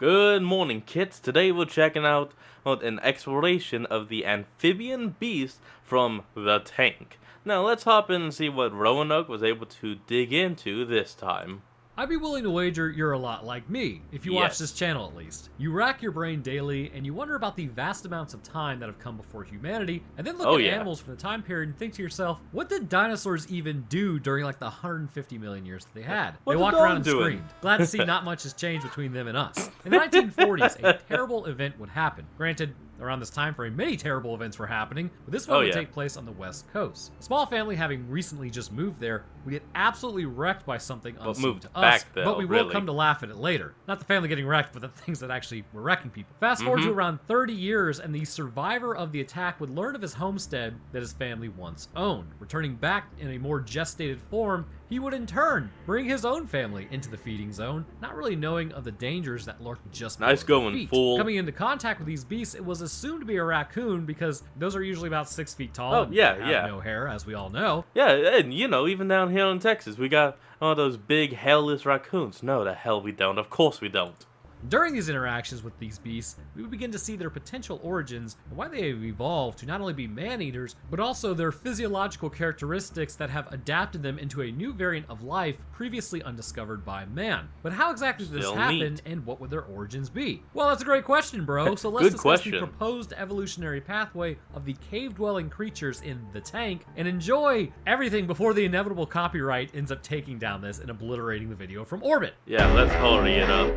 Good morning, kids. Today we're checking out an exploration of the amphibian beast from the tank. Now let's hop in and see what Roanoke was able to dig into this time. I'd be willing to wager you're a lot like me, if you watch Yes. this channel at least. You rack your brain daily, and you wonder about the vast amounts of time that have come before humanity, and then look Oh, at yeah. animals from the time period and think to yourself, what did dinosaurs even do during like the 150 million years that they had? What They the walked dog around and doing? screamed. Glad to see not much has changed between them and us. In the 1940s, a terrible event would happen. Granted, around this time frame, many terrible events were happening, but this one would yeah. take place on the West Coast. A small family having recently just moved there would get absolutely wrecked by something unseen moved to back, us, though, but we will really. come to laugh at it later. Not the family getting wrecked, but the things that actually were wrecking people. Fast forward to around 30 years, and the survivor of the attack would learn of his homestead that his family once owned. Returning back in a more gestated form, he would in turn bring his own family into the feeding zone, not really knowing of the dangers that lurked just Nice below their going, feet. fool. Coming into contact with these beasts, it was assumed to be a raccoon because those are usually about 6 feet tall. Oh, and yeah, have yeah. no hair, as we all know. Yeah, and even down here in Texas, we got all those big hairless raccoons. No, the hell we don't. Of course we don't. During these interactions with these beasts, we would begin to see their potential origins and why they have evolved to not only be man-eaters, but also their physiological characteristics that have adapted them into a new variant of life previously undiscovered by man. But how exactly did this Still happen, neat. and what would their origins be? Well, that's a great question, bro. So let's Good discuss question. the proposed evolutionary pathway of the cave-dwelling creatures in the tank, and enjoy everything before the inevitable copyright ends up taking down this and obliterating the video from orbit. Yeah, let's hurry it up.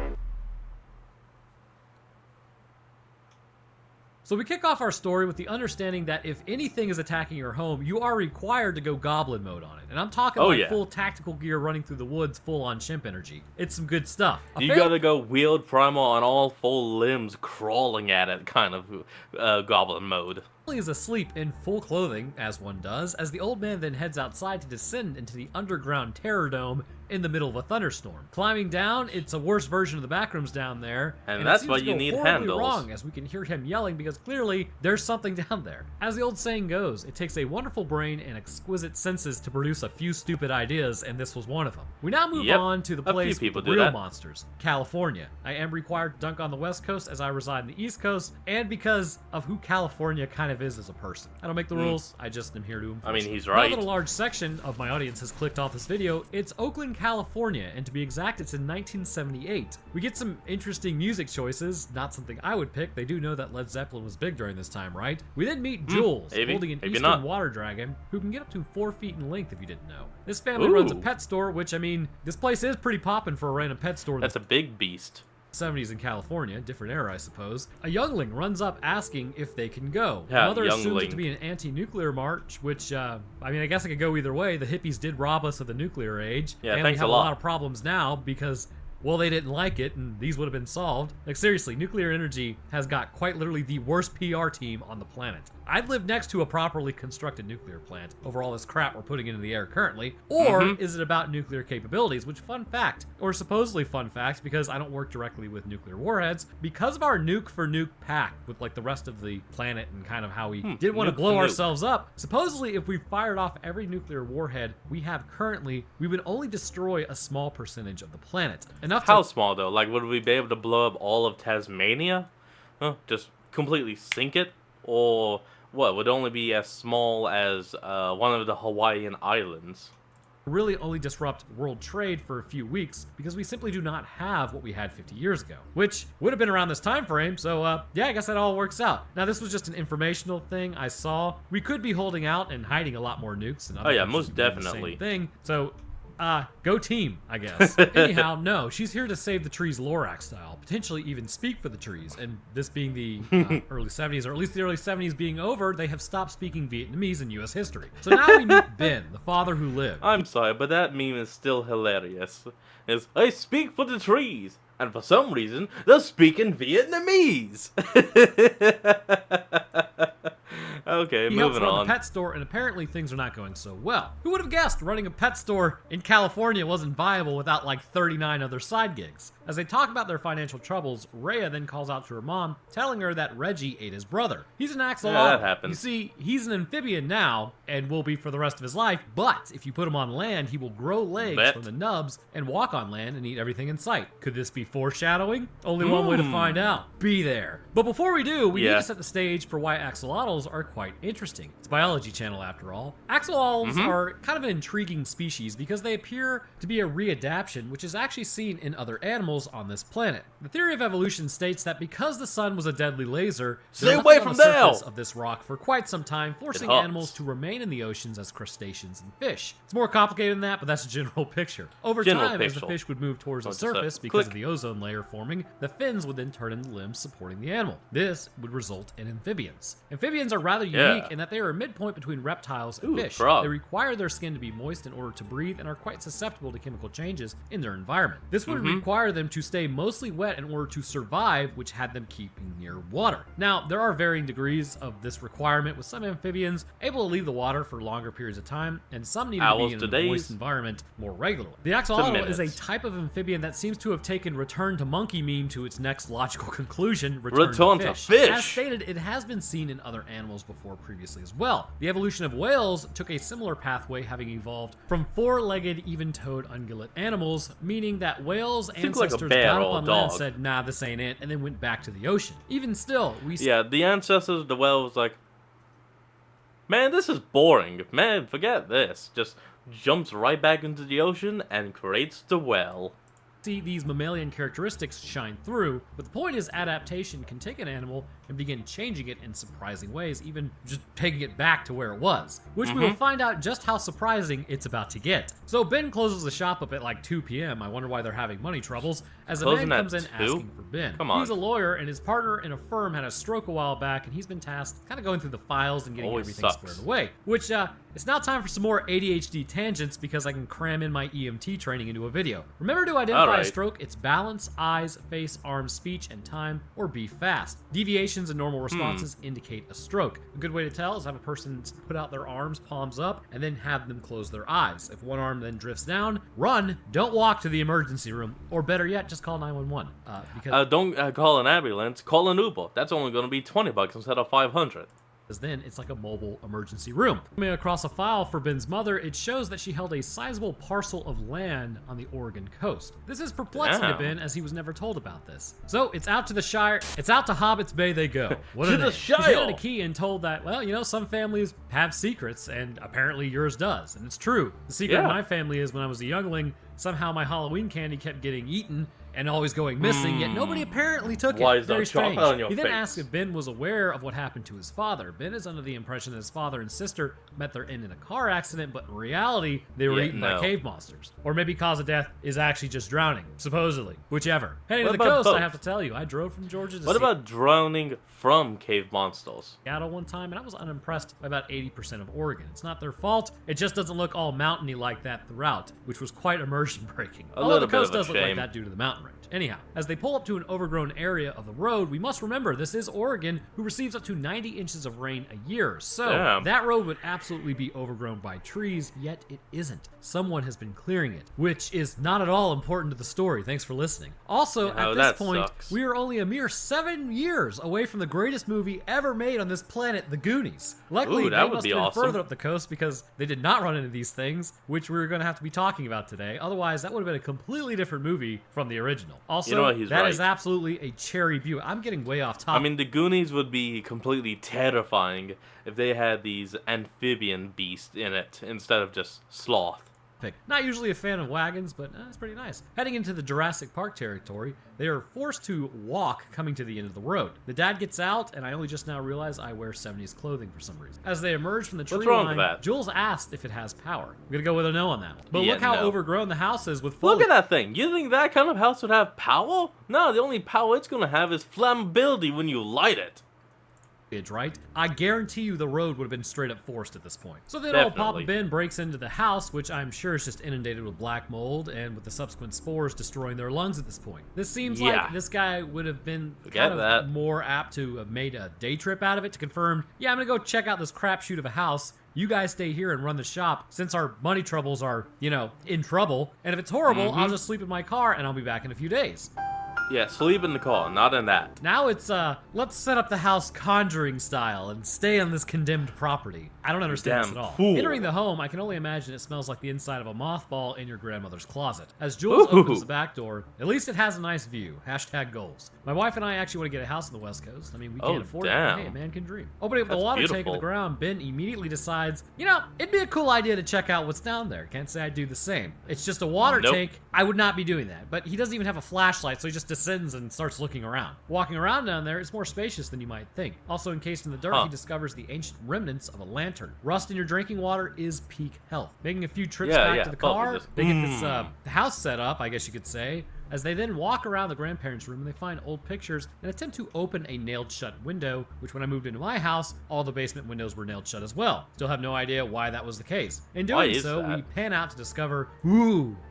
So we kick off our story with the understanding that if anything is attacking your home, you are required to go goblin mode on it. And I'm talking Oh, like yeah. full tactical gear running through the woods, full on chimp energy. It's some good stuff. You gotta go wield primal on all full limbs, crawling at it, kind of goblin mode. Family is asleep in full clothing, as one does, as the old man then heads outside to descend into the underground terror dome in the middle of a thunderstorm. Climbing down, it's a worse version of the backrooms down there, And it that's seems why to you go need horribly handles. wrong, as we can hear him yelling because clearly there's something down there. As the old saying goes, it takes a wonderful brain and exquisite senses to produce a few stupid ideas, and this was one of them. We now move Yep, on to the a few place with people the do real that. monsters, California. I am required to dunk on the West Coast as I reside in the East Coast, and because of who California kind of is as a person. I don't make the rules, I just am here to enforce I mean, them. he's Now right. that a large section of my audience has clicked off this video, it's Oakland, California, and to be exact, it's in 1978. We get some interesting music choices, not something I would pick. They do know that Led Zeppelin was big during this time, right? We then meet Jules, maybe, holding an maybe eastern not. water dragon, who can get up to 4 feet in length if you didn't know. This family Ooh. runs a pet store, which, I mean, this place is pretty poppin' for a random pet store. That's a big beast. 70s in California, different era, I suppose. A youngling runs up asking if they can go. Yeah, Mother assumes it youngling. to be an anti-nuclear march, which, I mean, I guess it could go either way. The hippies did rob us of the nuclear age. Yeah, and thanks we have a a lot. lot of problems now because, well, they didn't like it, and these would have been solved. Like, seriously, nuclear energy has got quite literally the worst PR team on the planet. I'd live next to a properly constructed nuclear plant over all this crap we're putting into the air currently. Or is it about nuclear capabilities? Which, fun fact, or supposedly fun fact, because I don't work directly with nuclear warheads, because of our nuke for nuke pact with like the rest of the planet and kind of how we didn't want to nuke blow for nuke. ourselves up, supposedly if we fired off every nuclear warhead we have currently, we would only destroy a small percentage of the planet. Enough How to small though? Like, would we be able to blow up all of Tasmania? Just completely sink it? Or what? Would it only be as small as one of the Hawaiian islands? really only disrupt world trade for a few weeks because we simply do not have what we had 50 years ago, which would have been around this time frame. So yeah, I guess that all works out. Now, this was just an informational thing I saw. We could be holding out and hiding a lot more nukes and other Oh, yeah, countries most are doing the definitely. same thing. So go team, I guess. Anyhow, no, she's here to save the trees Lorax style, potentially even speak for the trees. And this being the early 70s, or at least the early 70s being over, they have stopped speaking Vietnamese in U.S. history. So now we meet Ben, the father who lived. I'm sorry, but that meme is still hilarious. It's, I speak for the trees, and for some reason, they're speaking Vietnamese. Okay, He helps moving run on. the pet store, and apparently things are not going so well. Who would have guessed running a pet store in California wasn't viable without like 39 other side gigs? As they talk about their financial troubles, Rhea then calls out to her mom, telling her that Reggie ate his brother. He's an axolotl. Yeah, that happens. You see, he's an amphibian now, and will be for the rest of his life, but if you put him on land, he will grow legs from the nubs and walk on land and eat everything in sight. Could this be foreshadowing? Only one way to find out. Be there. But before we do, we need to set the stage for why axolotls are quite interesting. It's a biology channel after all. Axolotls are kind of an intriguing species because they appear to be a readaptation, which is actually seen in other animals on this planet. The theory of evolution states that because the sun was a deadly laser, stay away from the surface of this rock for quite some time, forcing animals to remain in the oceans as crustaceans and fish. It's more complicated than that, but that's a general picture. Over time, as the fish would move towards the surface because of the ozone layer forming, the fins would then turn into limbs supporting the animal. This would result in amphibians. Amphibians are rather unique in that they are a midpoint between reptiles and fish. They require their skin to be moist in order to breathe and are quite susceptible to chemical changes in their environment. This would require them to stay mostly wet in order to survive, which had them keeping near water. Now, there are varying degrees of this requirement, with some amphibians able to leave the water for longer periods of time, and some need to be in a moist environment more regularly. The axolotl is a type of amphibian that seems to have taken return to monkey meme to its next logical conclusion, return to fish. As stated, it has been seen in other animals before previously as well. The evolution of whales took a similar pathway, having evolved from four-legged, even-toed ungulate animals, meaning that whales' ancestors got up on land and said, nah, this ain't it, and then went back to the ocean. Even still, the ancestors of the whale was like, man, this is boring. Man, forget this. Just jumps right back into the ocean and creates the whale. See these mammalian characteristics shine through, but the point is adaptation can take an animal and begin changing it in surprising ways, even just taking it back to where it was, which we will find out just how surprising it's about to get. So Ben closes the shop up at like 2 p.m. I wonder why they're having money troubles, as a man comes in asking for Ben. He's a lawyer, and his partner in a firm had a stroke a while back, and he's been tasked kind of going through the files and getting everything squared away, which it's now time for some more ADHD tangents because I can cram in my EMT training into a video. Remember to identify a stroke. It's balance, eyes, face, arms, speech, and time, or be fast. Deviations and normal responses indicate a stroke. A good way to tell is have a person put out their arms, palms up, and then have them close their eyes. If one arm then drifts down, run, don't walk to the emergency room, or better yet, just call 911. Don't call an ambulance, call an Uber. That's only going to be $20 instead of $500. Because then it's like a mobile emergency room. Coming across a file for Ben's mother, it shows that she held a sizable parcel of land on the Oregon coast. This is perplexing to Ben, as he was never told about this. So it's out to the Shire, it's out to Hobbit's Bay they go. What are they? He's handed a key and told that, well, you know, some families have secrets, and apparently yours does. And it's true. The secret in my family is when I was a youngling, somehow my Halloween candy kept getting eaten and always going missing, yet nobody apparently took it. Very strange. He then asked if Ben was aware of what happened to his father. Ben is under the impression that his father and sister met their end in a car accident, but in reality, they were eaten by cave monsters. Or maybe cause of death is actually just drowning, supposedly. Whichever. Heading to the coast, I have to tell you, I drove from Georgia to What about drowning from cave monsters? Seattle one time, and I was unimpressed by about 80% of Oregon. It's not their fault, it just doesn't look all mountainy like that throughout, which was quite immersion breaking. Although the coast does look like that due to the mountain range. Anyhow, as they pull up to an overgrown area of the road, we must remember this is Oregon, who receives up to 90 inches of rain a year. So that road would absolutely be overgrown by trees, yet it isn't. Someone has been clearing it, which is not at all important to the story. Thanks for listening. Also, at this point, we are only a mere 7 years away from the greatest movie ever made on this planet, The Goonies. Luckily, they must have been further up the coast because they did not run into these things, which we're going to have to be talking about today. Otherwise, that would have been a completely different movie from the original. Also, you know what, that is absolutely a cherry view. I'm getting way off topic. I mean, the Goonies would be completely terrifying if they had these amphibian beasts in it instead of just sloth. Not usually a fan of wagons, but it's pretty nice. Heading into the Jurassic Park territory, they are forced to walk coming to the end of the road. The dad gets out, and I only just now realize I wear 70s clothing for some reason. As they emerge from the tree line, Jules asked if it has power. I'm gonna go with a no on that one. But look how overgrown the house is with foliage. Look at that thing. You think that kind of house would have power? No, the only power it's gonna have is flammability when you light it. Right? I guarantee you the road would have been straight up forced at this point. So then old Papa Ben breaks into the house, which I'm sure is just inundated with black mold and with the subsequent spores destroying their lungs at this point. This seems like this guy would have been kind of more apt to have made a day trip out of it to confirm, yeah, I'm gonna go check out this crapshoot of a house you guys stay here and run the shop since our money troubles are, in trouble. And if it's horrible, I'll just sleep in my car and I'll be back in a few days. Yeah, sleep in the car, not in that. Now it's, let's set up the house Conjuring style and stay on this condemned property. I don't understand this at all. Fool. Entering the home, I can only imagine it smells like the inside of a mothball in your grandmother's closet. As Jules opens the back door, at least it has a nice view. Hashtag goals. My wife and I actually want to get a house on the West Coast. I mean, we can't afford it, but hey, a man can dream. Opening up the water tank in the ground, Ben immediately decides, it'd be a cool idea to check out what's down there. Can't say I'd do the same. It's just a water tank. I would not be doing that. But he doesn't even have a flashlight, so he just descends and starts looking around. Walking around down there, it's more spacious than you might think. Also encased in the dirt, he discovers the ancient remnants of a lantern. Rust in your drinking water is peak health. Making a few trips back to the car, they get this house set up, I guess you could say, as they then walk around the grandparents' room and they find old pictures and attempt to open a nailed shut window, which when I moved into my house, all the basement windows were nailed shut as well. Still have no idea why that was the case. In doing so, we pan out to discover,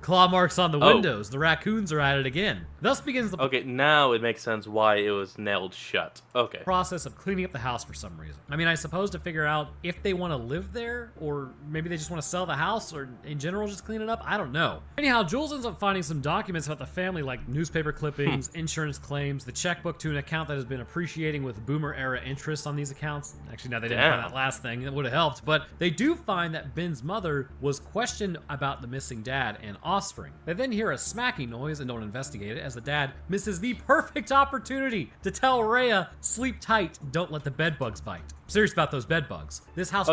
claw marks on the windows. The raccoons are at it again. Thus begins the Okay, now it makes sense why it was nailed shut. Okay. Process of cleaning up the house for some reason. I mean, I suppose to figure out if they want to live there, or maybe they just want to sell the house, or in general just clean it up. I don't know. Anyhow, Jules ends up finding some documents about the family, like newspaper clippings, insurance claims, the checkbook to an account that has been appreciating with boomer era interest on these accounts. Actually, now they didn't find that last thing. That would have helped. But they do find that Ben's mother was questioned about the missing dad and offspring. They then hear a smacking noise and don't investigate it, as the dad misses the perfect opportunity to tell Rhea, sleep tight, don't let the bed bugs bite. I'm serious about those bed bugs. This house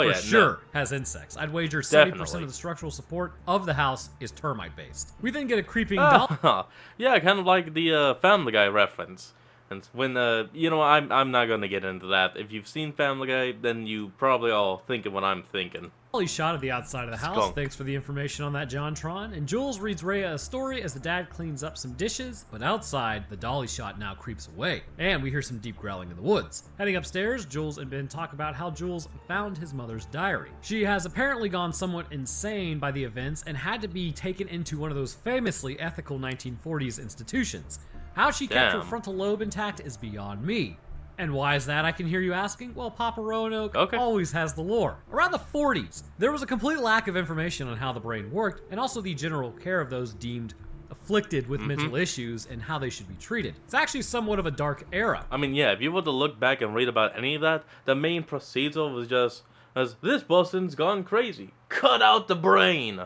has insects. I'd wager 70% of the structural support of the house is termite based. We then get a creeping doll. Yeah, kind of like the Family Guy reference. And when, I'm not going to get into that. If you've seen Family Guy, then you probably all thinking what I'm thinking. Shot of the outside of the house. Skunk. Thanks for the information on that, Jontron. And Jules reads Rhea a story as the dad cleans up some dishes, but outside, the dolly shot now creeps away. And we hear some deep growling in the woods. Heading upstairs, Jules and Ben talk about how Jules found his mother's diary. She has apparently gone somewhat insane by the events and had to be taken into one of those famously ethical 1940s institutions. How she kept her frontal lobe intact is beyond me. And why is that, I can hear you asking? Well, Papa Roanoke always has the lore. Around the 40s, there was a complete lack of information on how the brain worked, and also the general care of those deemed afflicted with mental issues and how they should be treated. It's actually somewhat of a dark era. I mean, yeah, if you were to look back and read about any of that, the main procedure was just, this person's gone crazy. Cut out the brain!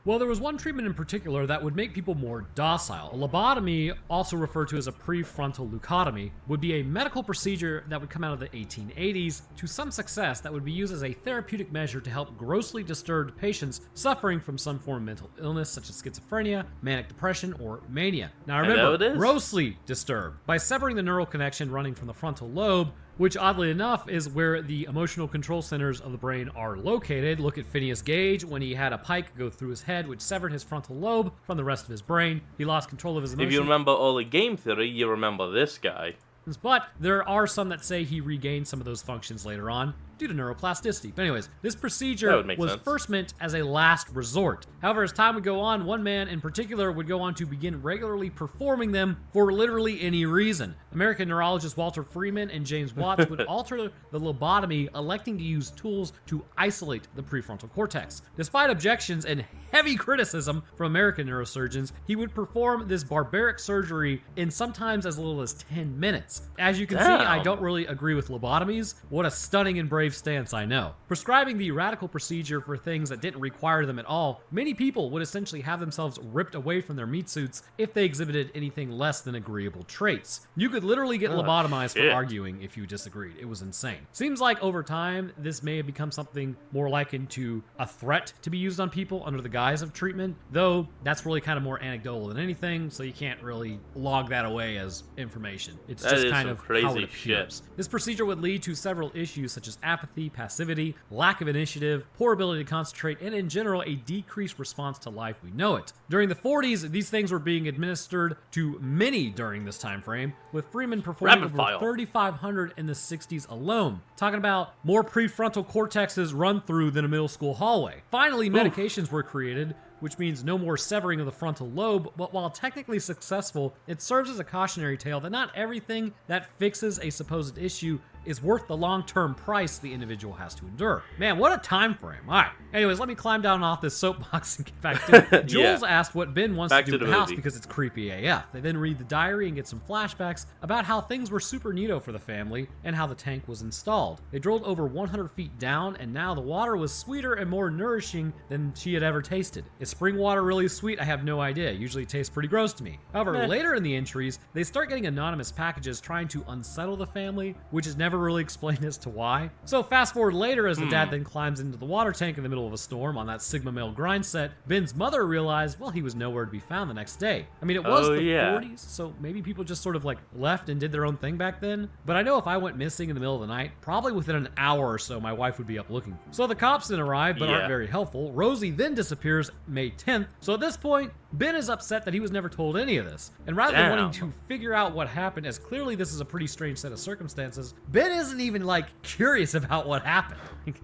Well, there was one treatment in particular that would make people more docile. A lobotomy, also referred to as a prefrontal leucotomy, would be a medical procedure that would come out of the 1880s to some success that would be used as a therapeutic measure to help grossly disturbed patients suffering from some form of mental illness such as schizophrenia, manic depression, or mania. Now remember, grossly disturbed. By severing the neural connection running from the frontal lobe, which oddly enough is where the emotional control centers of the brain are located. Look at Phineas Gage when he had a pike go through his head, which severed his frontal lobe from the rest of his brain. He lost control of his emotions. If you remember early game theory, you remember this guy. But there are some that say he regained some of those functions later on due to neuroplasticity. But anyways, this procedure was first meant as a last resort. However, as time would go on, one man in particular would go on to begin regularly performing them for literally any reason. American neurologist Walter Freeman and James Watts would alter the lobotomy, electing to use tools to isolate the prefrontal cortex. Despite objections and heavy criticism from American neurosurgeons, he would perform this barbaric surgery in sometimes as little as 10 minutes. As you can see, I don't really agree with lobotomies. What a stunning and brave stance, I know. Prescribing the radical procedure for things that didn't require them at all, many people would essentially have themselves ripped away from their meat suits if they exhibited anything less than agreeable traits. You could literally get lobotomized for arguing if you disagreed. It was insane. Seems like over time, this may have become something more likened to a threat to be used on people under the guise of treatment, though that's really kind of more anecdotal than anything, so you can't really log that away as information. It's just kind of how it appears. This procedure would lead to several issues such as apathy, passivity, lack of initiative, poor ability to concentrate, and in general, a decreased response to life we know it. During the 40s, these things were being administered to many during this time frame, with Freeman performing over 3,500 in the 60s alone. Talking about more prefrontal cortexes run through than a middle school hallway. Finally, medications were created, which means no more severing of the frontal lobe, but while technically successful, it serves as a cautionary tale that not everything that fixes a supposed issue is worth the long-term price the individual has to endure. Man, what a time frame. All right. Anyways, let me climb down off this soapbox and get back to it. Jules asked what Ben wants to do with the house because it's creepy AF. They then read the diary and get some flashbacks about how things were super neato for the family and how the tank was installed. They drilled over 100 feet down, and now the water was sweeter and more nourishing than she had ever tasted. Is spring water really sweet? I have no idea. Usually it tastes pretty gross to me. However, later in the entries, they start getting anonymous packages trying to unsettle the family, which is never really explained as to why. So fast forward later as the dad then climbs into the water tank in the middle of a storm on that Sigma male grind set, Ben's mother realized, well, he was nowhere to be found the next day. I mean, it was the 40s, so maybe people just sort of like left and did their own thing back then. But I know if I went missing in the middle of the night, probably within an hour or so, my wife would be up looking. So the cops then arrive, but aren't very helpful. Rosie then disappears May 10th. So at this point, Ben is upset that he was never told any of this. And rather than wanting to figure out what happened, as clearly this is a pretty strange set of circumstances, Ben isn't even like curious about what happened.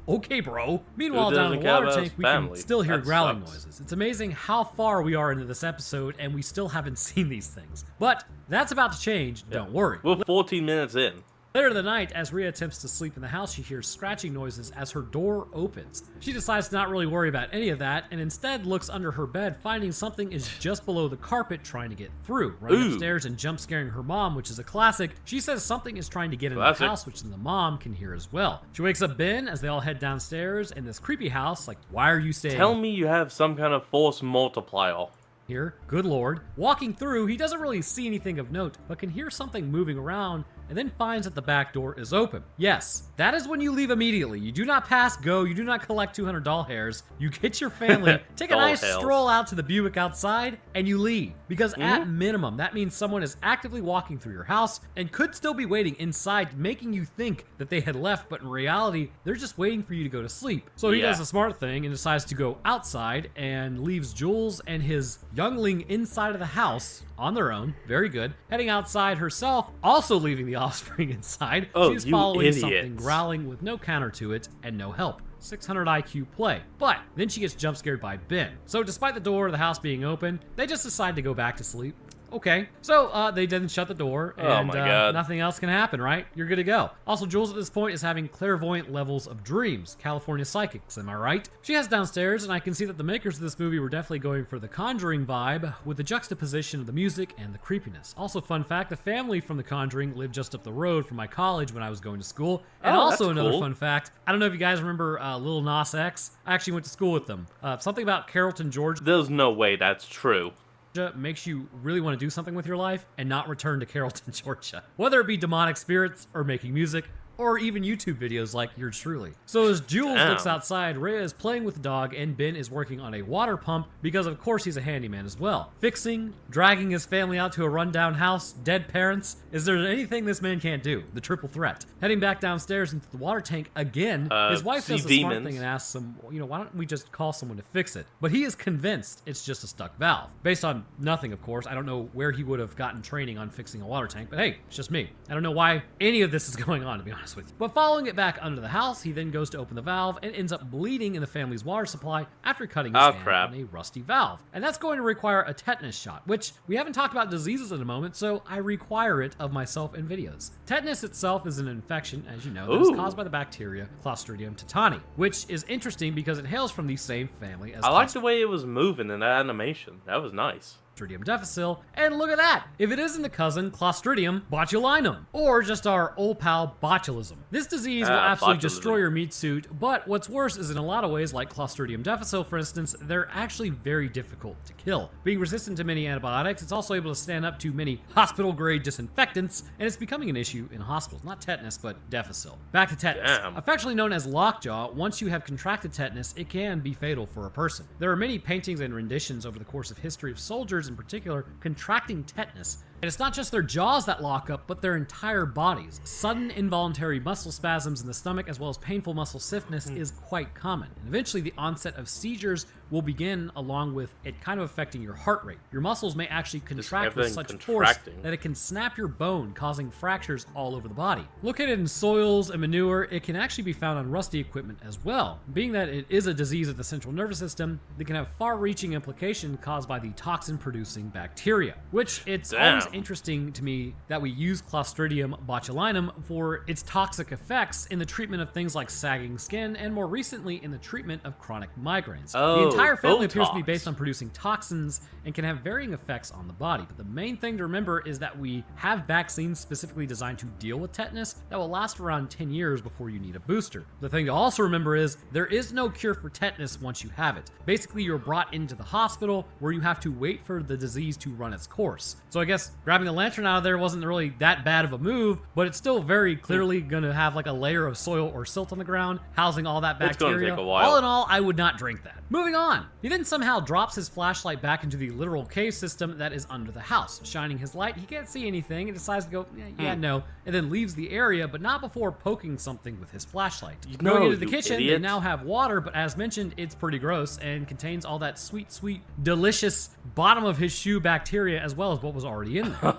Okay, bro. Meanwhile, down in the water tank, we can still hear growling noises. It's amazing how far we are into this episode, and we still haven't seen these things. But that's about to change, don't worry. We're 14 minutes in. Later in the night, as Rhea attempts to sleep in the house, she hears scratching noises as her door opens. She decides to not really worry about any of that, and instead looks under her bed, finding something is just below the carpet trying to get through. Running upstairs and jump scaring her mom, which is a classic, she says something is trying to get into the house, which then the mom can hear as well. She wakes up Ben as they all head downstairs in this creepy house, like, why are you staying? Tell me you have some kind of force multiplier. Here, good lord. Walking through, he doesn't really see anything of note, but can hear something moving around, and then finds that the back door is open. Yes, that is when you leave immediately. You do not pass go, you do not collect 200 doll hairs, you get your family, take a nice stroll out to the Buick outside, and you leave. Because at minimum, that means someone is actively walking through your house and could still be waiting inside, making you think that they had left, but in reality, they're just waiting for you to go to sleep. So he does a smart thing and decides to go outside and leaves Jules and his youngling inside of the house on their own. Very good. Heading outside herself, also leaving the offspring inside. She's following something growling with no counter to it and no help. 600 IQ play. But then she gets jump scared by Ben. So despite the door of the house being open, they just decide to go back to sleep. Okay, so they didn't shut the door, and nothing else can happen, right? You're good to go. Also, Jules at this point is having clairvoyant levels of dreams. California psychics, am I right? She heads downstairs, and I can see that the makers of this movie were definitely going for the Conjuring vibe with the juxtaposition of the music and the creepiness. Also, fun fact, the family from The Conjuring lived just up the road from my college when I was going to school. And also another fun fact, I don't know if you guys remember Lil Nas X. I actually went to school with them. Something about Carrollton, Georgia. There's no way that's true. Makes you really want to do something with your life and not return to Carrollton, Georgia. Whether it be demonic spirits or making music, or even YouTube videos like yours truly. So as Jules looks outside, Rhea is playing with the dog and Ben is working on a water pump because of course he's a handyman as well. Fixing, dragging his family out to a rundown house, dead parents. Is there anything this man can't do? The triple threat. Heading back downstairs into the water tank again, his wife does the smart thing and asks him, why don't we just call someone to fix it? But he is convinced it's just a stuck valve. Based on nothing, of course. I don't know where he would have gotten training on fixing a water tank, but hey, it's just me. I don't know why any of this is going on, to be honest with you. But following it back under the house, he then goes to open the valve and ends up bleeding in the family's water supply after cutting his hand on a rusty valve. And that's going to require a tetanus shot, which we haven't talked about diseases in a moment, so I require it of myself in videos. Tetanus itself is an infection, as you know, that is caused by the bacteria Clostridium tetani, which is interesting because it hails from the same family as I like the way it was moving in that animation. That was nice. Clostridium difficile, and look at that! If it isn't the cousin Clostridium botulinum, or just our old pal botulism. This disease will absolutely destroy your meat suit, but what's worse is in a lot of ways, like Clostridium difficile for instance, they're actually very difficult to kill. Being resistant to many antibiotics, it's also able to stand up to many hospital-grade disinfectants, and it's becoming an issue in hospitals. Not tetanus, but difficile. Back to tetanus. Affectionately known as lockjaw, once you have contracted tetanus, it can be fatal for a person. There are many paintings and renditions over the course of history of soldiers in particular contracting tetanus. And it's not just their jaws that lock up, but their entire bodies. Sudden involuntary muscle spasms in the stomach as well as painful muscle stiffness is quite common. And eventually the onset of seizures will begin along with it kind of affecting your heart rate. Your muscles may actually contract with such force that it can snap your bone, causing fractures all over the body. Located in soils and manure, it can actually be found on rusty equipment as well. Being that it is a disease of the central nervous system, it can have far-reaching implications caused by the toxin-producing bacteria, which it's always interesting to me that we use Clostridium botulinum for its toxic effects in the treatment of things like sagging skin and more recently in the treatment of chronic migraines. The entire family appears to be based on producing toxins and can have varying effects on the body. But the main thing to remember is that we have vaccines specifically designed to deal with tetanus that will last around 10 years before you need a booster. The thing to also remember is there is no cure for tetanus once you have it. Basically, you're brought into the hospital where you have to wait for the disease to run its course. So I guess grabbing the lantern out of there wasn't really that bad of a move, but it's still very clearly going to have like a layer of soil or silt on the ground, housing all that bacteria. It's going to take a while. All in all, I would not drink that. Moving on. He then somehow drops his flashlight back into the literal cave system that is under the house. Shining his light, he can't see anything and decides to go, no, and then leaves the area, but not before poking something with his flashlight. Going into the kitchen, they now have water, but as mentioned, it's pretty gross and contains all that sweet, sweet, delicious bottom of his shoe bacteria as well as what was already in there.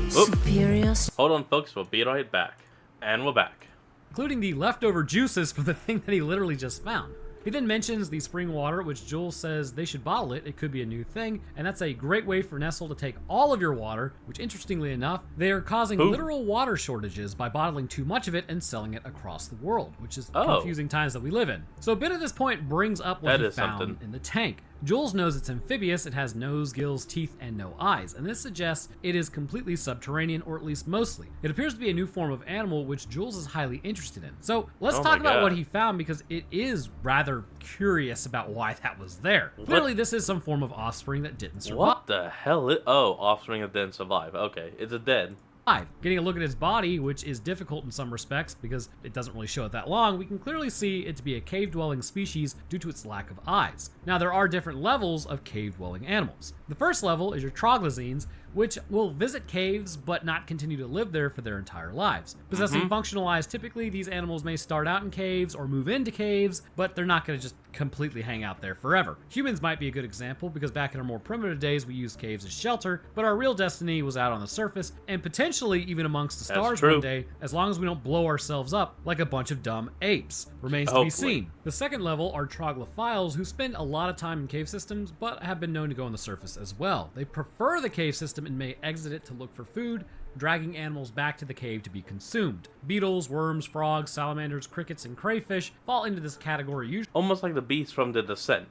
Superior. Hold on, folks. We'll be right back. And we're back. Including the leftover juices from the thing that he literally just found. He then mentions the spring water, which Jules says they should bottle it. It could be a new thing, and that's a great way for Nestle to take all of your water, which interestingly enough, they are causing literal water shortages by bottling too much of it and selling it across the world, which is confusing times that we live in. So a bit of this point brings up what he found in the tank. Jules knows it's amphibious, it has nose, gills, teeth, and no eyes, and this suggests it is completely subterranean, or at least mostly. It appears to be a new form of animal, which Jules is highly interested in. So let's talk about what he found, because it is rather curious about why that was there. Clearly, this is some form of offspring that didn't survive. What the hell? Offspring that didn't survive. Okay, it's a dead. Getting a look at its body, which is difficult in some respects because it doesn't really show it that long, we can clearly see it to be a cave-dwelling species due to its lack of eyes. Now, there are different levels of cave-dwelling animals. The first level is your troglodynes, which will visit caves but not continue to live there for their entire lives. Possessing functional eyes, typically these animals may start out in caves or move into caves, but they're not going to just completely hang out there forever. Humans might be a good example because back in our more primitive days we used caves as shelter, but our real destiny was out on the surface and potentially even amongst the stars one day, as long as we don't blow ourselves up like a bunch of dumb apes. Remains to be seen. The second level are troglophiles, who spend a lot of time in cave systems but have been known to go on the surface as well. They prefer the cave system and may exit it to look for food, dragging animals back to the cave to be consumed. Beetles, worms, frogs, salamanders, crickets, and crayfish fall into this category usually. Almost like the beast from The Descent.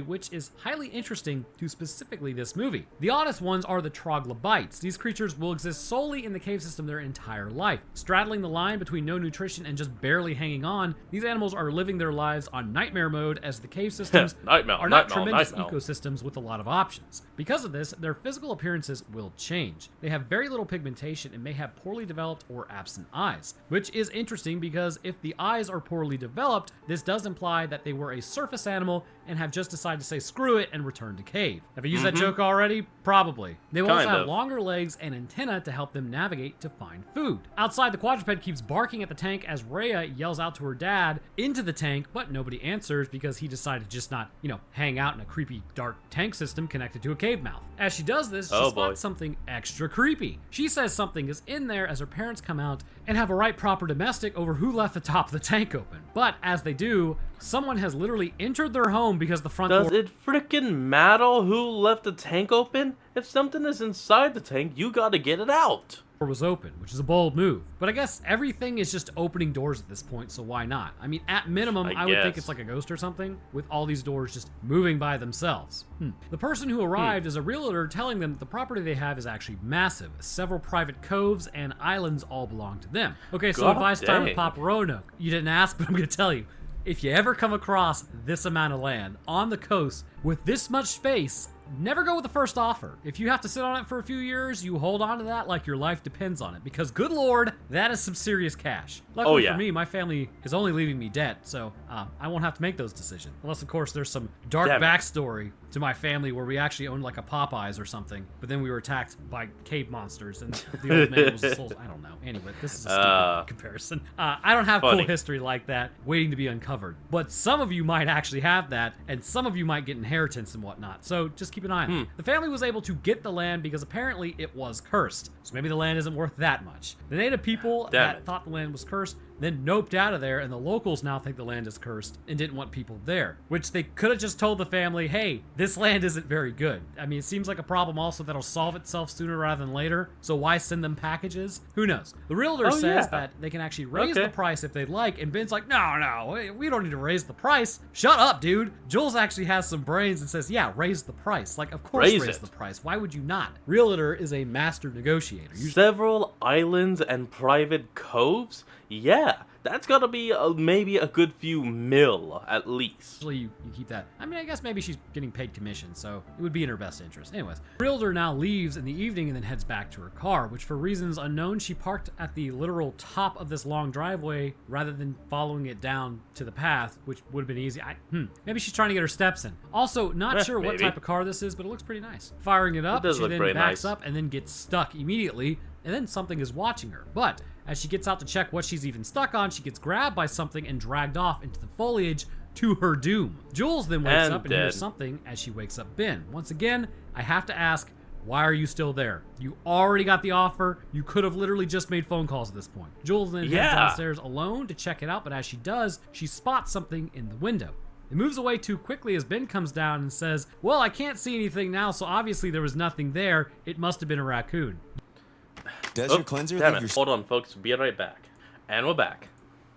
Which is highly interesting to specifically this movie. The oddest ones are the troglobites. These creatures will exist solely in the cave system their entire life. Straddling the line between no nutrition and just barely hanging on, these animals are living their lives on nightmare mode as the cave systems are not tremendous ecosystems with a lot of options. Because of this, their physical appearances will change. They have very little pigmentation and may have poorly developed or absent eyes, which is interesting because if the eyes are poorly developed, this does imply that they were a surface animal and have just decided to say screw it and return to cave. Have I used that joke already? Probably. They will also have longer legs and antennae to help them navigate to find food. Outside, the quadruped keeps barking at the tank as Rhea yells out to her dad into the tank, but nobody answers because he decided to just not, hang out in a creepy dark tank system connected to a cave mouth. As she does this, she spots something extra creepy. She says something is in there as her parents come out and have a right proper domestic over who left the top of the tank open. But as they do, someone has literally entered their home because the front door... Does it freaking matter who left the tank open? If something is inside the tank, you gotta get it out. Was open, which is a bold move. But I guess everything is just opening doors at this point, so why not? I mean, at minimum, I would think it's like a ghost or something, with all these doors just moving by themselves. The person who arrived is a realtor telling them that the property they have is actually massive. Several private coves and islands all belong to them. Okay, so if I start with Papa Roanoke, you didn't ask, but I'm gonna tell you. If you ever come across this amount of land on the coast with this much space, never go with the first offer. If you have to sit on it for a few years, you hold on to that like your life depends on it. Because good lord, that is some serious cash. Luckily for me, my family is only leaving me debt, so I won't have to make those decisions. Unless, of course, there's some dark backstory to my family where we actually owned like a Popeyes or something, but then we were attacked by cave monsters and the old man was the soul. I don't know. Anyway, this is a stupid comparison. I don't have cool history like that waiting to be uncovered, but some of you might actually have that, and some of you might get inheritance and whatnot, so just keep an eye on it. The family was able to get the land because apparently it was cursed, so maybe the land isn't worth that much. The native people that thought the land was cursed then noped out of there, and the locals now think the land is cursed and didn't want people there. Which they could have just told the family, hey, this land isn't very good. I mean, it seems like a problem also that'll solve itself sooner rather than later, so why send them packages? Who knows? The realtor says that they can actually raise the price if they'd like, and Ben's like, no, we don't need to raise the price. Shut up, dude. Jules actually has some brains and says, yeah, raise the price. Like, of course raise the price. Why would you not? Realtor is a master negotiator. Several islands and private coves? Yeah, that's gotta be maybe a good few mil, at least. Usually you keep that. I mean, I guess maybe she's getting paid commission, so it would be in her best interest. Anyways, Realtor now leaves in the evening and then heads back to her car, which for reasons unknown, she parked at the literal top of this long driveway rather than following it down to the path, which would have been easy. Maybe she's trying to get her steps in. Also, not sure what type of car this is, but it looks pretty nice. Firing it up, she then backs up and then gets stuck immediately, and then something is watching her. But as she gets out to check what she's even stuck on, she gets grabbed by something and dragged off into the foliage to her doom. Jules then wakes up and hears something as she wakes up Ben. Once again, I have to ask, why are you still there? You already got the offer. You could have literally just made phone calls at this point. Jules then heads downstairs alone to check it out, but as she does, she spots something in the window. It moves away too quickly as Ben comes down and says, well, I can't see anything now, so obviously there was nothing there. It must have been a raccoon. Does your cleanser damn it. Hold on, folks. Be right back. And we're back.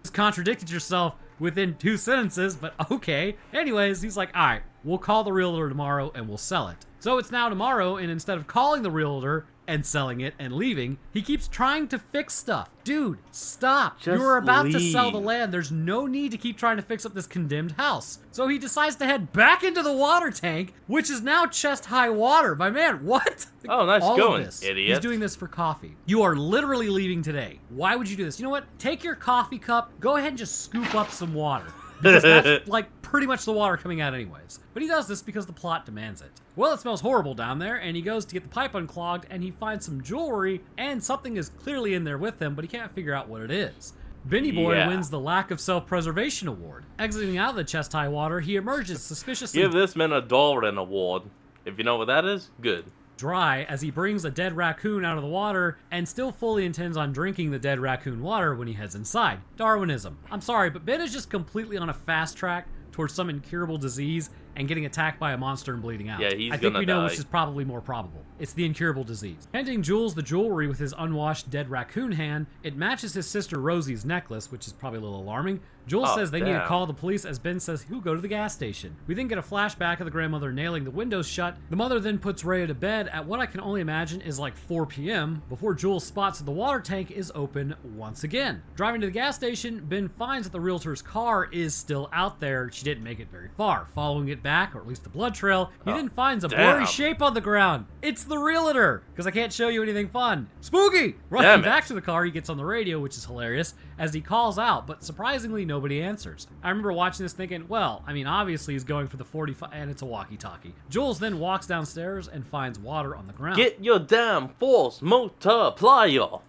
Just contradicted yourself within 2 sentences, but okay. Anyways, he's like, all right, we'll call the realtor tomorrow and we'll sell it. So it's now tomorrow, and instead of calling the realtor and selling it and leaving, he keeps trying to fix stuff. Dude, stop. Just You're about to leave. sell the land. There's no need to keep trying to fix up this condemned house. So he decides to head back into the water tank, which is now chest-high water. My man, what? Oh, nice going, idiot. He's doing this for coffee. You are literally leaving today. Why would you do this? You know what? Take your coffee cup, go ahead and just scoop up some water. Because that's like pretty much the water coming out anyways. But he does this because the plot demands it. Well, it smells horrible down there, and he goes to get the pipe unclogged, and he finds some jewelry, and something is clearly in there with him, but he can't figure out what it is. Benny Boy wins the Lack of Self-Preservation Award. Exiting out of the chest-high water, he emerges suspiciously Give this man a Doran Award. If you know what that is, good. Dry as he brings a dead raccoon out of the water and still fully intends on drinking the dead raccoon water when he heads inside. Darwinism. I'm sorry, but Ben is just completely on a fast track towards some incurable disease and getting attacked by a monster and bleeding out. Yeah, he's I think gonna we know die. which is probably more probable. It's the incurable disease. Handing Jules the jewelry with his unwashed dead raccoon hand, it matches his sister Rosie's necklace, which is probably a little alarming. Jules says they need to call the police as Ben says he'll go to the gas station. We then get a flashback of the grandmother nailing the windows shut. The mother then puts Rhea to bed at what I can only imagine is like 4 p.m. before Jules spots that the water tank is open once again. Driving to the gas station, Ben finds that the realtor's car is still out there. She didn't make it very far. Following it back, or at least the blood trail, he then finds a blurry shape on the ground. It's the realtor, because I can't show you anything fun. Spooky! Running back to the car, he gets on the radio, which is hilarious, as he calls out, but surprisingly nobody answers. I remember watching this thinking, well, I mean, obviously he's going for the 45, and it's a walkie-talkie. Jules then walks downstairs and finds water on the ground. Get your damn force multiplier.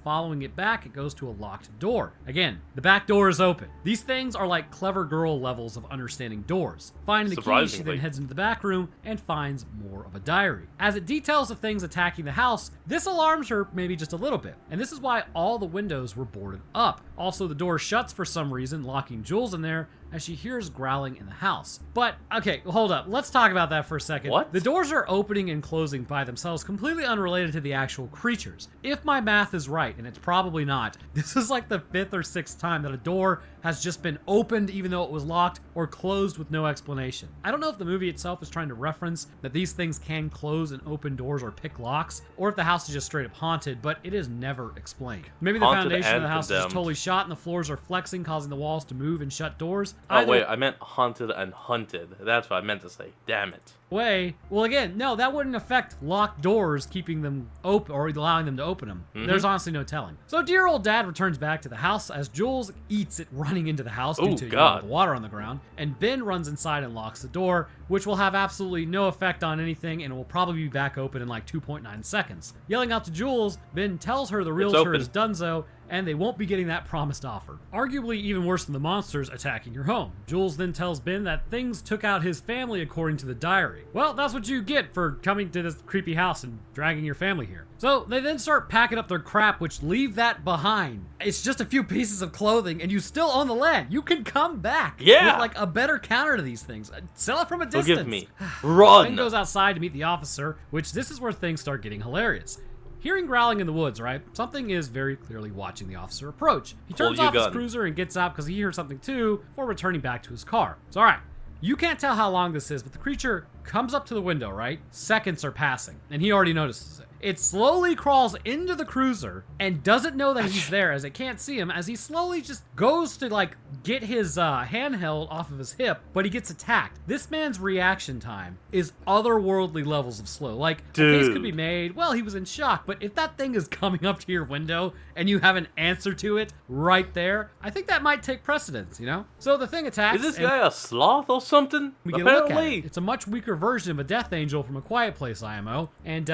Following it back, it goes to a locked door. Again, the back door is open. These things are like clever girl levels of understanding doors. Finding the key, she then heads into the back room and finds more of a diary. As it details of things attacking the house, this alarms her maybe just a little bit. And this is why all the windows were boarded up. Also, the door shuts for some reason, locking Jules in there as she hears growling in the house. But, okay, hold up. Let's talk about that for a second. What? The doors are opening and closing by themselves, completely unrelated to the actual creatures. If my math is right, and it's probably not, this is like the 5th or 6th time that a door has just been opened even though it was locked, or closed with no explanation. I don't know if the movie itself is trying to reference that these things can close and open doors or pick locks, or if the house is just straight up haunted, but it is never explained. Maybe the foundation of the house is just totally shot and the floors are flexing, causing the walls to move and shut doors. Wait, I meant haunted and hunted. That's what I meant to say. Damn it. Well, again, no, that wouldn't affect locked doors, keeping them open or allowing them to open them. There's honestly no telling. So dear old dad returns back to the house as Jules eats it running into the house due to the water on the ground, and Ben runs inside and locks the door, which will have absolutely no effect on anything and will probably be back open in like 2.9 seconds. Yelling out to Jules, Ben tells her the realtor is donezo and they won't be getting that promised offer. Arguably even worse than the monsters attacking your home. Jules then tells Ben that things took out his family according to the diary. Well, that's what you get for coming to this creepy house and dragging your family here. So they then start packing up their crap, which leave that behind. It's just a few pieces of clothing and you still own the land. You can come back Yeah. with like a better counter to these things. Sell it from a distance. Forgive me. Run. Ben goes outside to meet the officer, which this is where things start getting hilarious. Hearing growling in the woods, right? Something is very clearly watching the officer approach. He turns off his cruiser and gets out because he hears something too, before returning back to his car. So alright, you can't tell how long this is, but the creature comes up to the window, right? Seconds are passing, and he already notices it. It slowly crawls into the cruiser and doesn't know that he's there, as it can't see him, as he slowly just goes to like get his handheld off of his hip, but he gets attacked. This man's reaction time is otherworldly levels of slow. Like, a case could be made, well, he was in shock, but if that thing is coming up to your window and you have an answer to it right there, I think that might take precedence, you know? So the thing attacks. Is this guy a sloth or something? We get a look at it. It's a much weaker version of a Death Angel from A Quiet Place IMO, and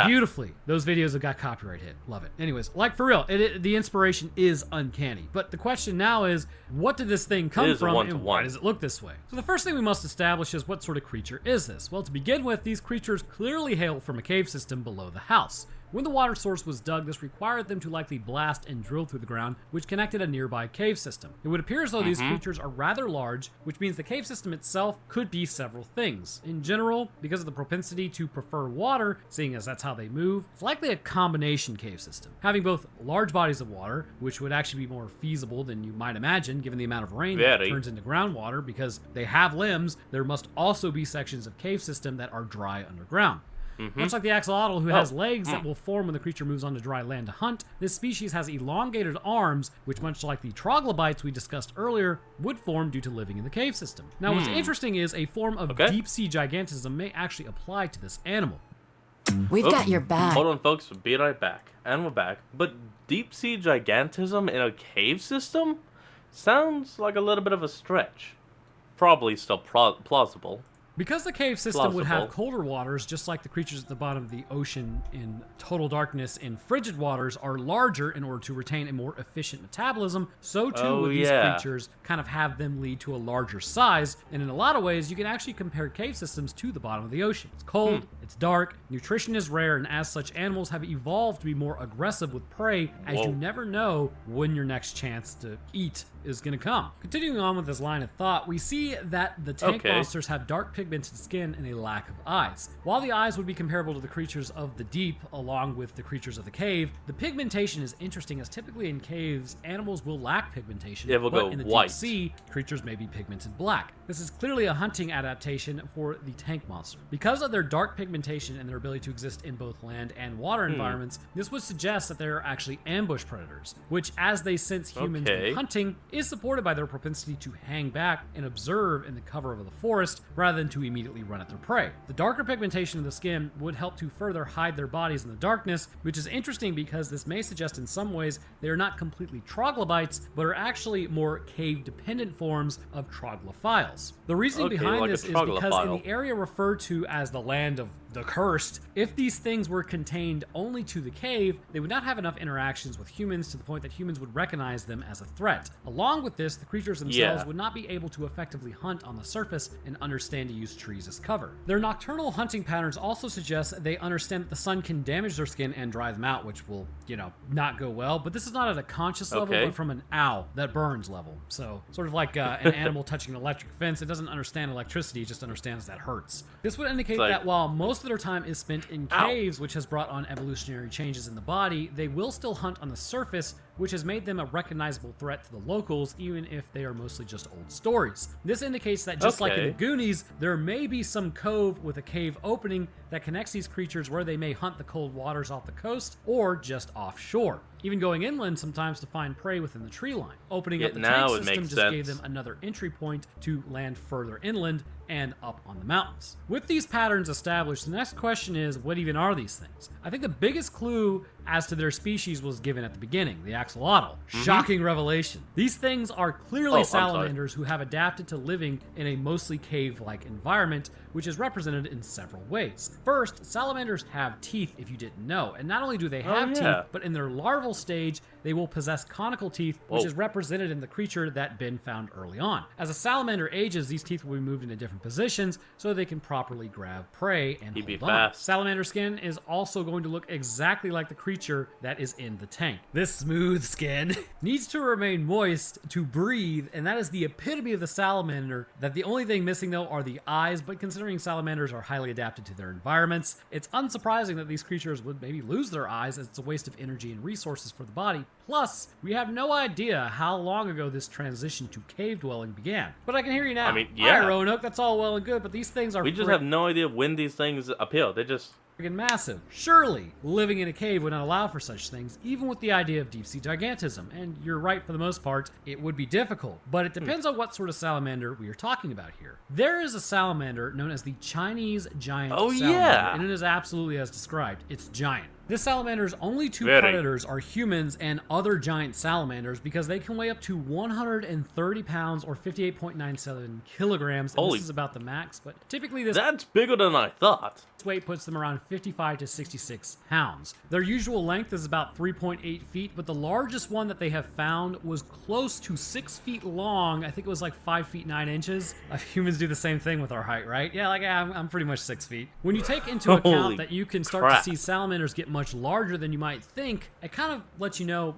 beautifully. Those videos have got copyright hit. Love it. Anyways, like for real, the inspiration is uncanny. But the question now is, what did this thing come from and why does it look this way? So the first thing we must establish is what sort of creature is this? Well, to begin with, these creatures clearly hail from a cave system below the house. When the water source was dug, this required them to likely blast and drill through the ground, which connected a nearby cave system. It would appear as though these creatures are rather large, which means the cave system itself could be several things. In general, because of the propensity to prefer water, seeing as that's how they move, it's likely a combination cave system, having both large bodies of water, which would actually be more feasible than you might imagine given the amount of rain that turns into groundwater. Because they have limbs, there must also be sections of cave system that are dry underground. Much like the axolotl, who has legs that will form when the creature moves onto dry land to hunt, this species has elongated arms, which, much like the troglobites we discussed earlier, would form due to living in the cave system. Now, what's interesting is a form of deep-sea gigantism may actually apply to this animal. We've got your back. Hold on, folks. Be right back. And we're back. But deep-sea gigantism in a cave system? Sounds like a little bit of a stretch. Probably still plausible. Because the cave system would have colder waters, just like the creatures at the bottom of the ocean in total darkness in frigid waters are larger in order to retain a more efficient metabolism, so too would these creatures kind of have them lead to a larger size. And in a lot of ways, you can actually compare cave systems to the bottom of the ocean. It's cold, it's dark, nutrition is rare, and as such, animals have evolved to be more aggressive with prey, as you never know when your next chance to eat is going to come. Continuing on with this line of thought, we see that the tank monsters have dark pigmented skin and a lack of eyes. While the eyes would be comparable to the creatures of the deep along with the creatures of the cave, the pigmentation is interesting, as typically in caves, animals will lack pigmentation, but in the deep sea, creatures may be pigmented black. This is clearly a hunting adaptation for the tank monster. Because of their dark pigmentation and their ability to exist in both land and water environments, this would suggest that they are actually ambush predators, which, as they sense humans when hunting, is supported by their propensity to hang back and observe in the cover of the forest rather than to immediately run at their prey. The darker pigmentation of the skin would help to further hide their bodies in the darkness, which is interesting because this may suggest in some ways they are not completely troglobites, but are actually more cave-dependent forms of troglophiles. The reasoning behind this is because in the area referred to as the land of the cursed, if these things were contained only to the cave, they would not have enough interactions with humans to the point that humans would recognize them as a threat. Along with this, the creatures themselves would not be able to effectively hunt on the surface and understand to use trees as cover. Their nocturnal hunting patterns also suggest they understand that the sun can damage their skin and dry them out, which will, not go well. But this is not at a conscious level, but from an ow that burns level. So sort of like an animal touching an electric fence, it doesn't understand electricity, it just understands that hurts. This would indicate that while most of their time is spent in caves, which has brought on evolutionary changes in the body, they will still hunt on the surface, which has made them a recognizable threat to the locals, even if they are mostly just old stories. This indicates that just like in the Goonies, there may be some cove with a cave opening that connects these creatures where they may hunt the cold waters off the coast or just offshore, even going inland sometimes to find prey within the tree line. Opening up the tank system just gave them another entry point to land further inland and up on the mountains. With these patterns established, the next question is, what even are these things? I think the biggest clue as to their species was given at the beginning, the axolotl. Shocking revelation. These things are clearly I'm sorry. salamanders who have adapted to living in a mostly cave-like environment, which is represented in several ways. First, salamanders have teeth, if you didn't know, and not only do they have teeth, but in their larval stage, they will possess conical teeth, which is represented in the creature that Ben found early on. As a salamander ages, these teeth will be moved into different positions so they can properly grab prey and hold on. Fast. Salamander skin is also going to look exactly like the creature that is in the tank. This smooth skin needs to remain moist to breathe, and that is the epitome of the salamander, that the only thing missing though are the eyes, but considering salamanders are highly adapted to their environments, it's unsurprising that these creatures would maybe lose their eyes as it's a waste of energy and resources for the body. Plus, we have no idea how long ago this transition to cave dwelling began. But I can hear you now. I mean, yeah. Hi, Roanoke, that's all well and good, but these things are We just have no idea when these things appear. They just... friggin' massive. Surely, living in a cave would not allow for such things, even with the idea of deep-sea gigantism. And you're right, for the most part, it would be difficult. But it depends on what sort of salamander we are talking about here. There is a salamander known as the Chinese giant salamander, and it is absolutely as described. It's giant. This salamander's only two predators are humans and other giant salamanders because they can weigh up to 130 pounds or 58.97 kilograms. And this is about the max, but typically that's bigger than I thought. This weight puts them around 55 to 66 pounds. Their usual length is about 3.8 feet, but the largest one that they have found was close to 6 feet long. I think it was like 5 feet 9 inches. Humans do the same thing with our height, right? Yeah, like I'm pretty much 6 feet. When you take into account that you can start to see salamanders get much larger than you might think, it kind of lets you know,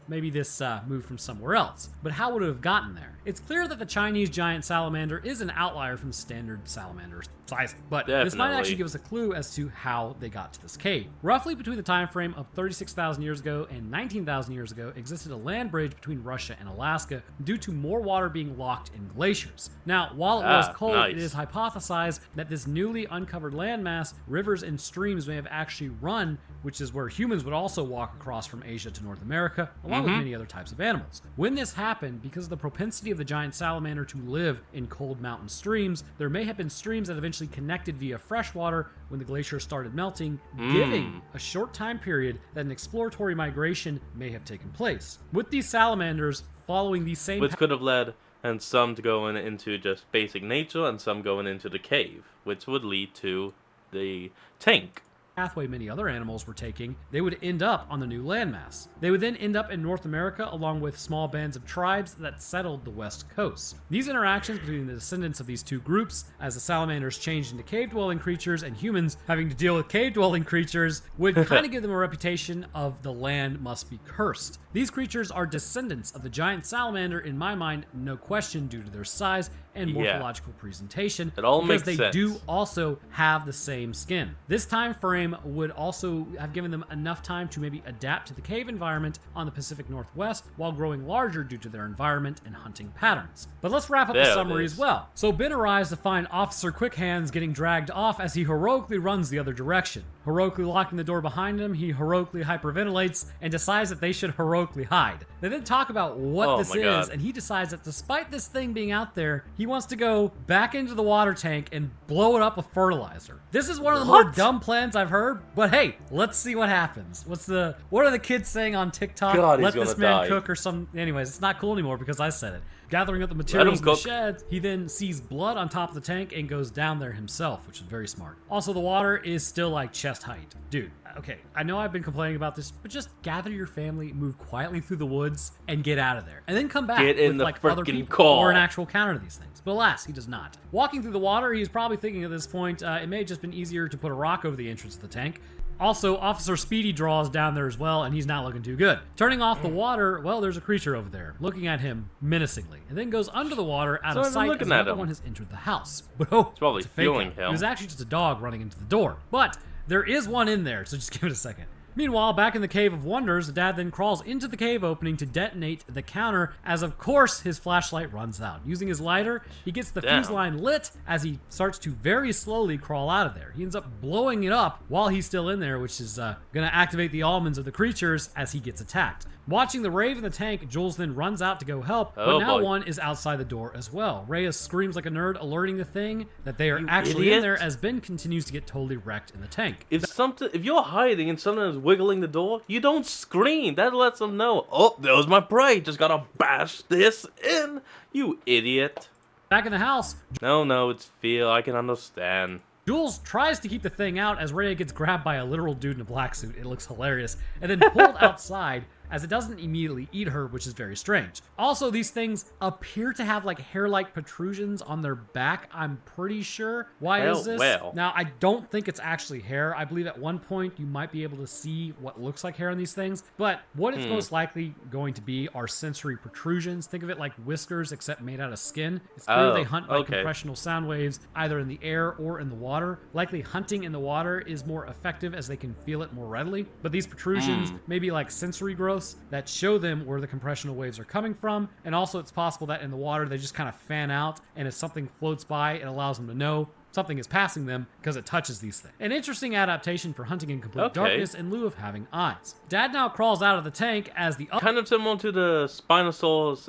maybe this moved from somewhere else. But how would it have gotten there? It's clear that the Chinese giant salamander is an outlier from standard salamander sizing, but this might actually give us a clue as to how they got to this cave. Roughly between the time frame of 36,000 years ago and 19,000 years ago existed a land bridge between Russia and Alaska due to more water being locked in glaciers. Now, while it was cold, it is hypothesized that this newly uncovered landmass, rivers and streams may have actually run, which is where humans would also walk across from Asia to North America, along with many other types of animals. When this happened, because of the propensity of the giant salamander to live in cold mountain streams, there may have been streams that eventually connected via fresh water when the glaciers started melting, giving a short time period that an exploratory migration may have taken place. With these salamanders following these same... Which could have led and some to going into just basic nature and some going into the cave, which would lead to the tank. Pathway many other animals were taking, they would end up on the new landmass. They would then end up in North America along with small bands of tribes that settled the west coast. These interactions between the descendants of these two groups, as the salamanders changed into cave-dwelling creatures and humans having to deal with cave-dwelling creatures, would kind of give them a reputation of the land must be cursed. These creatures are descendants of the giant salamander, in my mind, no question, due to their size and morphological presentation, it all because makes they sense. do also have the same skin. This time frame would also have given them enough time to maybe adapt to the cave environment on the Pacific Northwest while growing larger due to their environment and hunting patterns. But let's wrap up the summary as well. So Ben arrives to find Officer Quickhands getting dragged off as he heroically runs the other direction. Heroically locking the door behind him, he heroically hyperventilates and decides that they should heroically hide. They then talk about what this is, and he decides that despite this thing being out there, he wants to go back into the water tank and blow it up with fertilizer. This is one of the more dumb plans I've heard, but hey, let's see what happens. What are the kids saying on TikTok? Let this man cook or some... Anyways, it's not cool anymore because I said it. Gathering up the materials in the shed, he then sees blood on top of the tank and goes down there himself, which is very smart. Also, the water is still like chest height. Dude, okay, I know I've been complaining about this, but just gather your family, move quietly through the woods, and get out of there. And then come back with like other people or an actual counter to these things. But alas, he does not. Walking through the water, he's probably thinking at this point, it may have just been easier to put a rock over the entrance of the tank. Also, Officer Speedy draws down there as well, and he's not looking too good. Turning off the water, well, there's a creature over there, looking at him menacingly, and then goes under the water out of sight as another one has entered the house. But it's probably fueling him. It was actually just a dog running into the door. But there is one in there, so just give it a second. Meanwhile, back in the Cave of Wonders, the dad then crawls into the cave opening to detonate the counter, as of course his flashlight runs out. Using his lighter, he gets the fuse line lit as he starts to very slowly crawl out of there. He ends up blowing it up while he's still in there, which is going to activate the almonds of the creatures as he gets attacked. Watching the rave in the tank, Jules then runs out to go help, but Oh, now boy. one is outside the door as well. Rhea screams like a nerd, alerting the thing that they are You actually in idiot. there as Ben continues to get totally wrecked in the tank. If you're hiding and someone is wiggling the door, you don't scream. That lets them know, oh, there's my prey. Just gotta bash this in, you idiot. Back in the house, No, it's fear. I can understand. Jules tries to keep the thing out as Rhea gets grabbed by a literal dude in a black suit. It looks hilarious. And then pulled outside as it doesn't immediately eat her, which is very strange. Also, these things appear to have like hair-like protrusions on their back, I'm pretty sure. Why is this? Well. Now, I don't think it's actually hair. I believe at one point you might be able to see what looks like hair on these things, but what it's most likely going to be are sensory protrusions. Think of it like whiskers, except made out of skin. It's clear they hunt by compressional sound waves, either in the air or in the water. Likely hunting in the water is more effective as they can feel it more readily, but these protrusions may be like sensory growths that show them where the compressional waves are coming from, and also it's possible that in the water they just kind of fan out, and if something floats by, it allows them to know something is passing them because it touches these things. An interesting adaptation for hunting in complete darkness in lieu of having eyes. Dad now crawls out of the tank as the Kind of similar to the Spinosaurus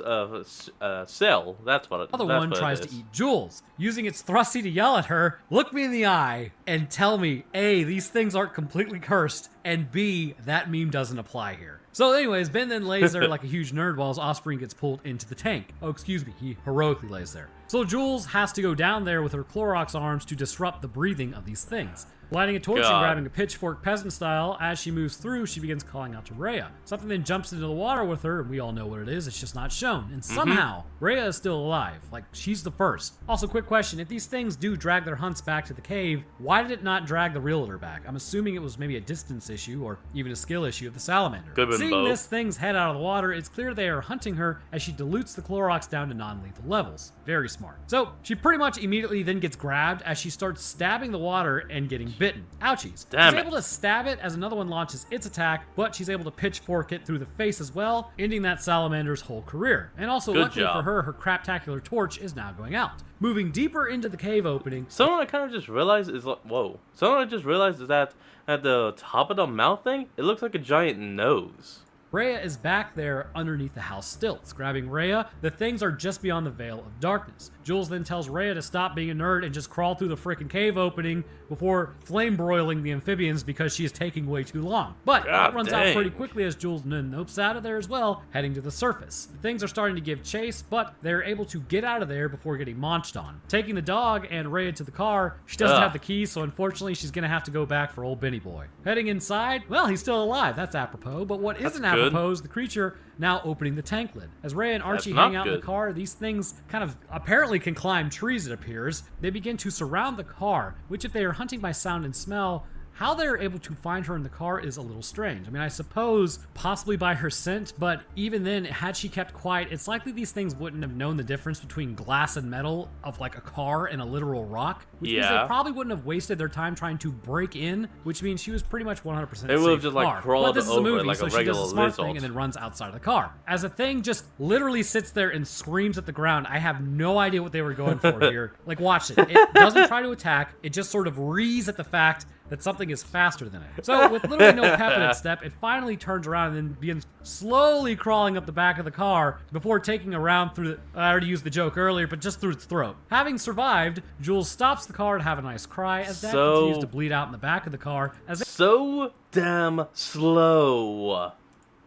cell. That's what it is. other one tries to eat Jules, using its thrusty to yell at her, look me in the eye, and tell me, A, these things aren't completely cursed, and B, that meme doesn't apply here. So anyways, Ben then lays there like a huge nerd while his offspring gets pulled into the tank. Oh, excuse me, he heroically lays there. So Jules has to go down there with her Clorox arms to disrupt the breathing of these things. Lighting a torch and grabbing a pitchfork peasant style, as she moves through, she begins calling out to Rhea. Something then jumps into the water with her, and we all know what it is, it's just not shown. And somehow, Rhea is still alive, like she's the first. Also, quick question, if these things do drag their hunts back to the cave, why did it not drag the realtor back? I'm assuming it was maybe a distance issue, or even a skill issue of the salamander. Seeing this thing's head out of the water, it's clear they are hunting her as she dilutes the Clorox down to non-lethal levels. Very smart. So, she pretty much immediately then gets grabbed as she starts stabbing the water and getting bitten. Ouchies. She's able to stab it as another one launches its attack, but she's able to pitchfork it through the face as well, ending that salamander's whole career. And also, luckily for her, her craptacular torch is now going out. Moving deeper into the cave opening. Something I kind of just realized is like, whoa. Something I just realized is that at the top of the mouth thing, it looks like a giant nose. Rhea is back there underneath the house stilts. Grabbing Rhea, the things are just beyond the veil of darkness. Jules then tells Rhea to stop being a nerd and just crawl through the freaking cave opening before flame broiling the amphibians because she is taking way too long. But it runs out pretty quickly as Jules nopes out of there as well, heading to the surface. Things are starting to give chase, but they're able to get out of there before getting launched on. Taking the dog and Rhea to the car, she doesn't have the keys, so unfortunately she's gonna have to go back for old Benny Boy. Heading inside, well, he's still alive, that's apropos, but what isn't apropos is the creature now opening the tank lid. As Rhea and Archie hang out in the car, these things kind of apparently can climb trees, it appears. They begin to surround the car, which if they are hunting by sound and smell, how they're able to find her in the car is a little strange. I mean, I suppose possibly by her scent, but even then, had she kept quiet, it's likely these things wouldn't have known the difference between glass and metal of like a car and a literal rock, which means they probably wouldn't have wasted their time trying to break in, which means she was pretty much 100% safe. They would have just like crawled over it like so a she regular does a smart lizard. thing and then runs outside of the car. As the thing just literally sits there and screams at the ground, I have no idea what they were going for here. Like, watch it. It doesn't try to attack. It just sort of rees at the fact that something is faster than it. So with literally no pep in its step, it finally turns around and then begins slowly crawling up the back of the car before taking a round through I already used the joke earlier, but just through its throat. Having survived, Jules stops the car to have a nice cry as Dad continues to bleed out in the back of the car as so damn slow.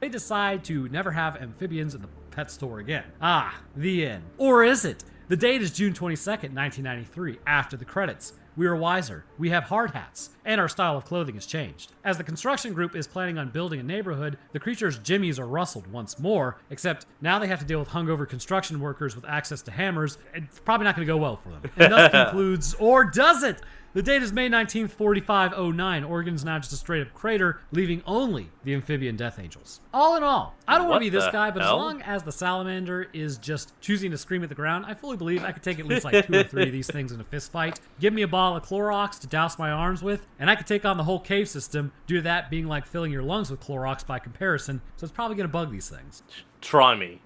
They decide to never have amphibians in the pet store again. Ah, the end. Or is it? The date is June 22nd, 1993, after the credits. We are wiser, we have hard hats, and our style of clothing has changed. As the construction group is planning on building a neighborhood, the creature's jimmies are rustled once more, except now they have to deal with hungover construction workers with access to hammers. It's probably not going to go well for them. And thus concludes, or does it? The date is May 19th, 4509. Oregon's now just a straight-up crater, leaving only the amphibian death angels. All in all, I don't want to be this guy, but as long as the salamander is just choosing to scream at the ground, I fully believe I could take at least like 2 or 3 of these things in a fist fight. Give me a bottle of Clorox to douse my arms with, and I could take on the whole cave system, due to that being like filling your lungs with Clorox by comparison, so it's probably going to bug these things. Try me.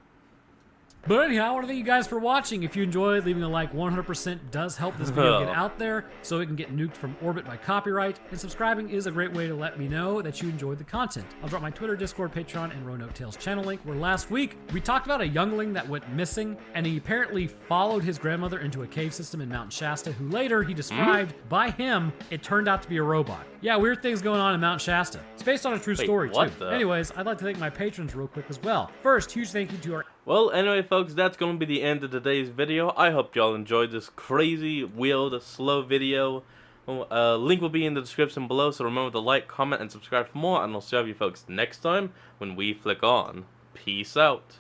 But anyhow, I want to thank you guys for watching. If you enjoyed, leaving a like 100% does help this video get out there so it can get nuked from orbit by copyright. And subscribing is a great way to let me know that you enjoyed the content. I'll drop my Twitter, Discord, Patreon, and Roanoke Tales channel link, where last week we talked about a youngling that went missing, and he apparently followed his grandmother into a cave system in Mount Shasta, who later he described by him, it turned out to be a robot. Yeah, weird things going on in Mount Shasta. It's based on a true story, too. Anyways, I'd like to thank my patrons real quick as well. First, huge thank you to our... Well, anyway, folks, that's going to be the end of today's video. I hope y'all enjoyed this crazy, weird, slow video. Link will be in the description below, so remember to like, comment, and subscribe for more, and I'll see you folks next time when we flick on. Peace out.